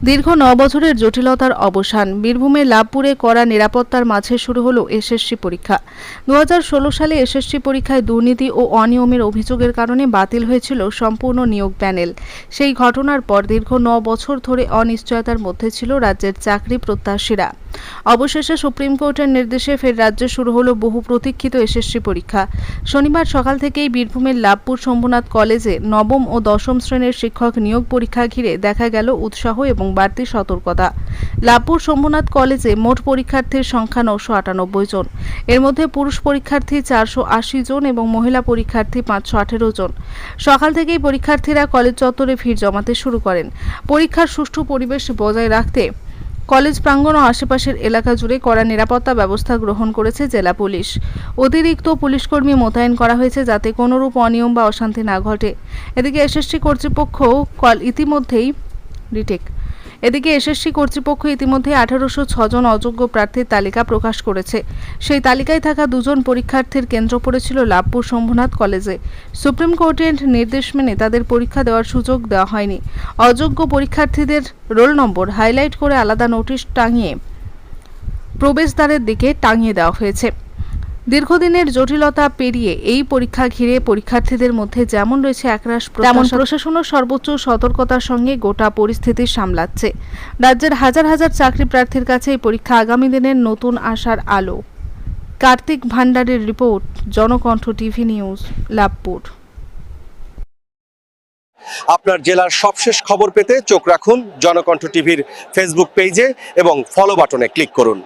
দীর্ঘ ৯ বছরের জটিলতার অবসান। বীরভূমের লাভপুরে কড়া নিরাপত্তার মাঝে শুরু হলো এসএসসি পরীক্ষা। ২০১৬ সালে এসএসসি পরীক্ষায় দুর্নীতি ও অনিয়মের অভিযোগের কারণে বাতিল হয়েছিল সম্পূর্ণ নিয়োগ প্যানেল। সেই ঘটনার পর দীর্ঘ ৯ বছর ধরে অনিশ্চয়তার মধ্যে ছিল রাজ্যের চাকরি প্রত্যাশীরা। অবশেষে সুপ্রিম কোর্টের নির্দেশে ফের রাজ্যে শুরু হলো বহু প্রতীক্ষিত এসএসসি পরীক্ষা। শনিবার সকাল থেকেই বীরভূমের লাভপুর শম্ভুনাথ কলেজে নবম ও দশম শ্রেণীর শিক্ষক নিয়োগ পরীক্ষা ঘিরে দেখা গেল উৎসাহ এবং বাড়তি সতর্কতা। লাভপুর শম্ভুনাথ কলেজে মোট পরীক্ষার্থীর সংখ্যা ৯৯৮ জন। এর মধ্যে পুরুষ পরীক্ষার্থী ৪৮০ জন এবং মহিলা পরীক্ষার্থী ৫১৮ জন। সকাল থেকেই পরীক্ষার্থীরা কলেজ চত্বরে ভিড় জমাতে শুরু করেন। পরীক্ষার সুষ্ঠু পরিবেশ বজায় রাখতে কলেজ প্রাঙ্গণ ও আশেপাশের এলাকা জুড়ে কড়া নিরাপত্তা ব্যবস্থা গ্রহণ করেছে জেলা পুলিশ। অতিরিক্ত পুলিশকর্মী মোতায়েন করা হয়েছে যাতে কোনোরূপ অনিয়ম বা অশান্তি না ঘটে। এদিকে এসএসসি কর্তৃপক্ষ ইতিমধ্যেই ১৮০৬ জন অযোগ্য প্রার্থীর তালিকা প্রকাশ করেছে। সেই তালিকায় থাকা ২ জন পরীক্ষার্থীর কেন্দ্র পড়েছিল লাভপুর শম্ভুনাথ কলেজে। সুপ্রিম কোর্টের নির্দেশ মেনে তাদের পরীক্ষা দেওয়ার সুযোগ দেওয়া হয়নি। অযোগ্য পরীক্ষার্থীদের রোল নম্বর হাইলাইট করে আলাদা নোটিশ টাঙিয়ে প্রবেশদ্বারের দিকে টাঙিয়ে দেওয়া হয়েছে। দীর্ঘদিনের জটিলতা পেরিয়ে এই পরীক্ষা ঘিরে পরীক্ষার্থীদের মধ্যে যেমন রয়েছে একরাশ তেমন প্রশাসনও সর্বোচ্চ সতর্কতার সঙ্গে গোটা পরিস্থিতি সামলাচ্ছে। রাজ্যের হাজার হাজার চাকরি প্রার্থীর কাছে এই পরীক্ষা আগামী দিনের নতুন আশার আলো। কার্তিক ভান্ডারের report, Janakantha TV news, Labhpur. আপনার জেলার সবশেষ খবর পেতে চোখ রাখুন জনকণ্ঠ টিভির ফেসবুক পেজে এবং ফলো বাটনে ক্লিক করুন।